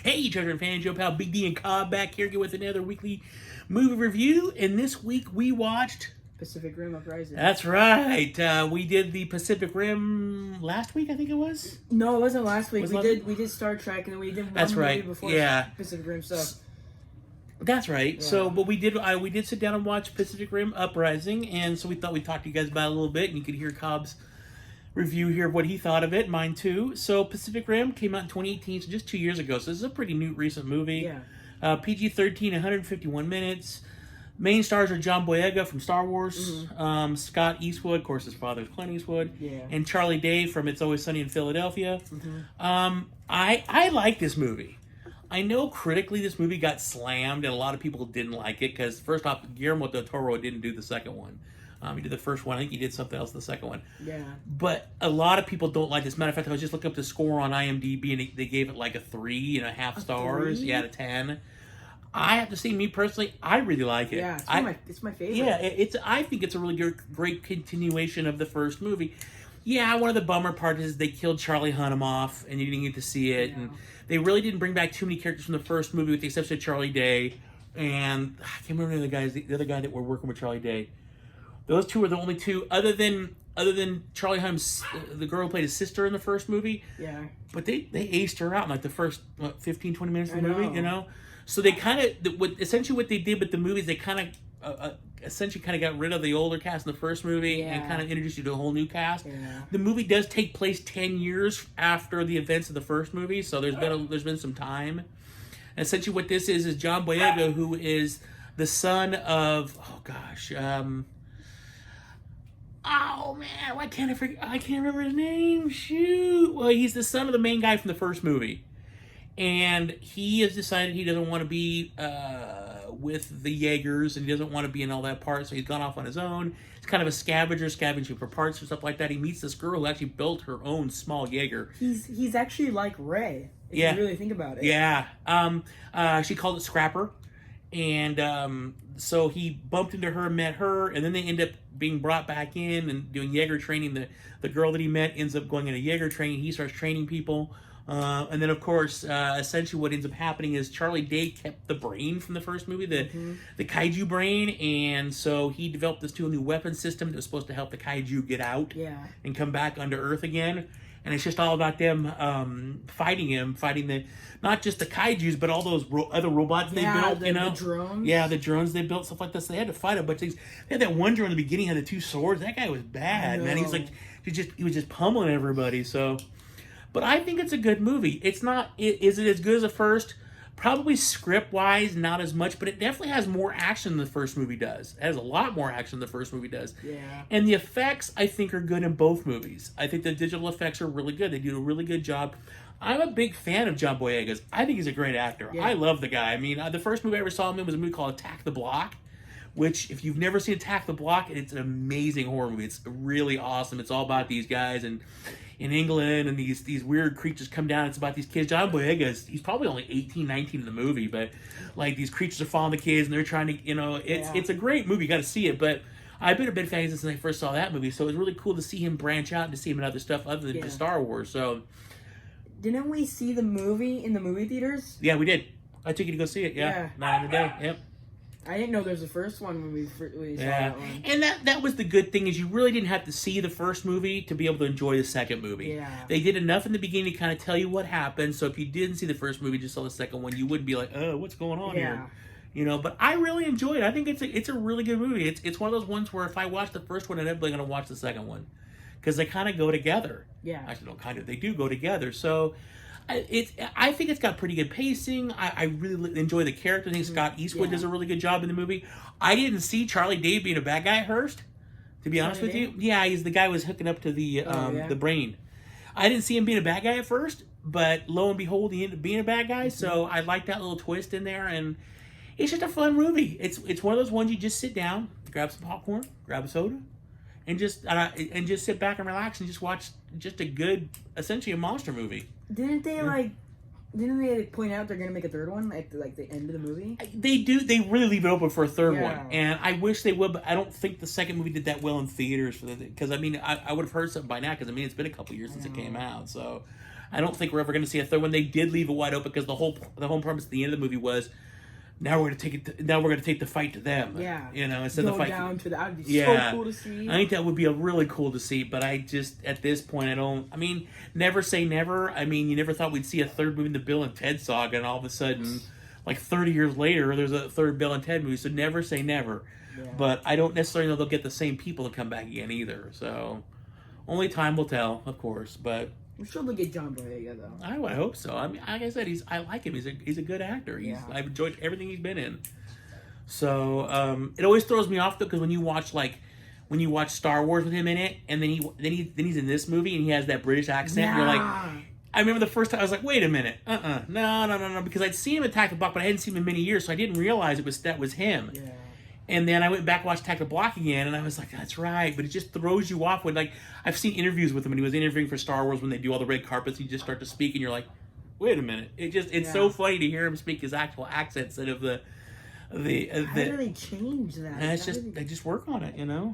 Hey, children fans, Joe Pal, Big D and Cobb back here with another weekly movie review. And this week we watched Pacific Rim Uprising. That's right. We did the Pacific Rim last week, I think it was. No, it wasn't last week. We did Star Trek, and then we did one movie before Pacific Rim stuff. That's right. Yeah. So, but we did sit down and watch Pacific Rim Uprising, and so we thought we'd talk to you guys about it a little bit, and you could hear Cobb's review here of what he thought of it, mine too. So, Pacific Rim came out in 2018, so just 2 years ago. So this is a pretty new, recent movie. Yeah. PG-13, 151 minutes. Main stars are John Boyega from Star Wars, Scott Eastwood, of course his father is Clint Eastwood, and Charlie Day from It's Always Sunny in Philadelphia. I like this movie. I know critically this movie got slammed and a lot of people didn't like it because first off, Guillermo del Toro didn't do the second one. He did the first one. I think he did something else in the second one. Yeah. But a lot of people don't like this. Matter of fact, I was just looking up the score on IMDb and they gave it like a 3.5 stars. 3? Out of 10. I have to say, me personally, I really like it. Yeah, it's my favorite. Yeah, I think it's a really great continuation of the first movie. Yeah, one of the bummer parts is they killed Charlie Hunnam off, and you didn't get to see it. Yeah. And they really didn't bring back too many characters from the first movie, with the exception of Charlie Day. And I can't remember the other guy that were working with Charlie Day. Those two were the only two, other than Charlie Hunnam's, the girl who played his sister in the first movie. Yeah. But they aced her out in like the first 15, 20 minutes of the movie, you know? So they kind of, essentially what they did with the movies, they kind of, essentially kind of got rid of the older cast in the first movie and kind of introduced you to a whole new cast. Yeah. The movie does take place 10 years after the events of the first movie, so there's been some time. And essentially what this is John Boyega, who is the son of, oh man, why can't I forget? I can't remember his name. Shoot. Well, he's the son of the main guy from the first movie. And he has decided he doesn't want to be with the Jaegers, and he doesn't want to be in all that part, so he's gone off on his own. He's kind of a scavenging for parts or stuff like that. He meets this girl who actually built her own small Jaeger. He's actually like Ray, if you really think about it. Yeah. She called it Scrapper. And so he bumped into her, met her, and then they end up being brought back in and doing Jaeger training. The girl that he met ends up going into Jaeger training. He starts training people. And then, of course, essentially what ends up happening is Charlie Day kept the brain from the first movie, the kaiju brain, and so he developed this new weapon system that was supposed to help the kaiju get out and come back under Earth again. And it's just all about them fighting not just the kaijus, but all those other robots they built, the drones. Yeah, the drones they built, stuff like this. They had to fight a bunch of things. They had that one drone in the beginning, had the 2 swords. That guy was bad, man. He was just pummeling everybody, so... But I think it's a good movie. It's not... Is it as good as the first? Probably script-wise, not as much, but it definitely has more action than the first movie does. It has a lot more action than the first movie does. Yeah. And the effects, I think, are good in both movies. I think the digital effects are really good. They do a really good job. I'm a big fan of John Boyega's. I think he's a great actor. Yeah. I love the guy. I mean, the first movie I ever saw him in was a movie called Attack the Block, which, if you've never seen Attack the Block, it's an amazing horror movie. It's really awesome. It's all about these guys and in England, and these weird creatures come down. It's about these kids. John Boyega, he's probably only 18, 19 in the movie, but like these creatures are following the kids, and they're trying to, it's a great movie. You got to see it. But I've been a big fan since I first saw that movie, so it was really cool to see him branch out and to see him in other stuff other than just Star Wars. So, didn't we see the movie in the movie theaters? Yeah, we did. I took you to go see it. Yeah. 9 in the day. Yep. I didn't know there was the first one when we saw that one. And that was the good thing, is you really didn't have to see the first movie to be able to enjoy the second movie. Yeah. They did enough in the beginning to kind of tell you what happened, so if you didn't see the first movie, just saw the second one, you wouldn't be like, oh, what's going on here? But I really enjoyed it. I think it's a really good movie. It's one of those ones where if I watch the first one, I'm definitely going to watch the second one, because they kind of go together. Yeah. Actually, no, kind of. They do go together, so... I think it's got pretty good pacing. I really enjoy the character. I think Scott Eastwood does a really good job in the movie. I didn't see Charlie Day being a bad guy at first, to be honest with you. Yeah, he's the guy who was hooking up to the brain. I didn't see him being a bad guy at first, but lo and behold, he ended up being a bad guy. So I like that little twist in there, and it's just a fun movie. It's one of those ones you just sit down, grab some popcorn, grab a soda, and just sit back and relax and just watch just a good, essentially a monster movie. Didn't they point out they're gonna make a third one at the end of the movie? They do. They really leave it open for a third one, and I wish they would. But I don't think the second movie did that well in theaters because I would have heard something by now. Because it's been a couple years since it came out. So I don't think we're ever going to see a third one. They did leave it wide open because the whole premise at the end of the movie was, now we're going to take the fight to them. Yeah. Instead of the fight down to that would be so cool to see. I think that would be a really cool to see, but I just, at this point, never say never. You never thought we'd see a third movie in the Bill and Ted saga, and all of a sudden, like 30 years later, there's a third Bill and Ted movie, so never say never. Yeah. But I don't necessarily know they'll get the same people to come back again either, so only time will tell, of course, but... I'm sure they'll get John Boyega, though. I would hope so. Like I said, I like him. He's a good actor. I've enjoyed everything he's been in. So it always throws me off though, because when you watch Star Wars with him in it, and then he's in this movie and he has that British accent. Yeah. You're like, I remember the first time I was like, wait a minute, no, because I'd seen him in Attack the Block, but I hadn't seen him in many years, so I didn't realize that was him. Yeah. And then I went back and watched Attack the Block again, and I was like, that's right. But it just throws you off when, I've seen interviews with him, and he was interviewing for Star Wars when they do all the red carpets, and you just start to speak, and you're like, wait a minute. It's so funny to hear him speak his actual accent instead of the How do they change that? And they just work on it, Yeah.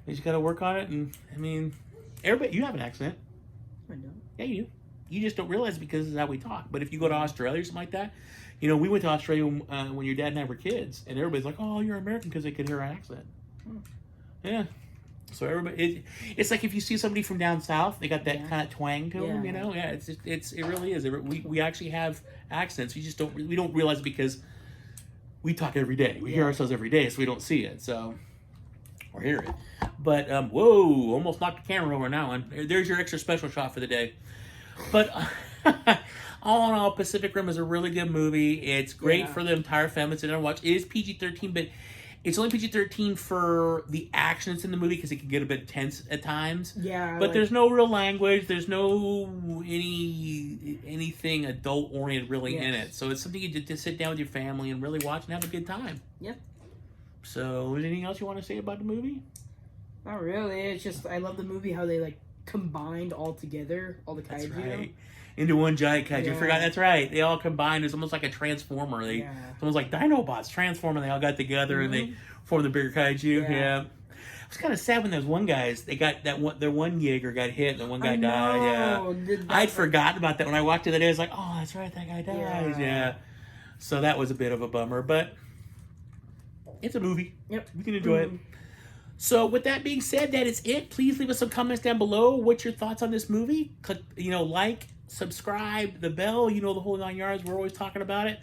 They just got to work on it, and, everybody, you have an accent. I don't. Yeah, you do. You just don't realize it because this is how we talk. But if you go to Australia or something like that, we went to Australia when your dad and I were kids, and everybody's like, "Oh, you're American," because they could hear our accent. Yeah. So everybody, it's like if you see somebody from down south, they got that kind of twang to them, Yeah, it really is. We actually have accents. We just don't realize it because we talk every day. We hear ourselves every day, so we don't see it. So or hear it. But whoa, almost knocked the camera over on that one. There's your extra special shot for the day. But all in all, Pacific Rim is a really good movie. It's great for the entire family to sit down and watch. It is PG-13, but it's only PG-13 for the action that's in the movie because it can get a bit tense at times. Yeah. But there's no real language. There's no anything adult-oriented really in it. So it's something you just sit down with your family and really watch and have a good time. Yep. So anything else you want to say about the movie? Not really. It's just, I love the movie, how they combined all together, all the kaiju. That's right. Into one giant kaiju. Yeah. I forgot, that's right. They all combined. It's almost like a transformer. It's almost like Dinobots transform, and they all got together and they formed the bigger kaiju. Yeah. It was kind of sad when those one guys, they got their one Jaeger got hit and the one guy died. Yeah. I'd forgotten about that when I watched it that day. I was like, oh, that's right, that guy dies. Yeah. So that was a bit of a bummer, but it's a movie. Yep. You can enjoy it. So with that being said, that is it. Please leave us some comments down below. What's your thoughts on this movie? Click, like, subscribe, the bell, the whole 9 yards. We're always talking about it.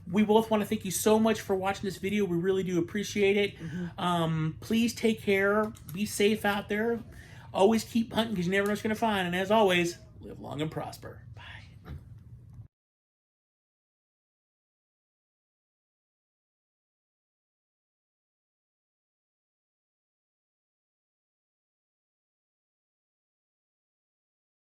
We both want to thank you so much for watching this video. We really do appreciate it. Please take care. Be safe out there. Always keep hunting because you never know what you're going to find. And as always, live long and prosper.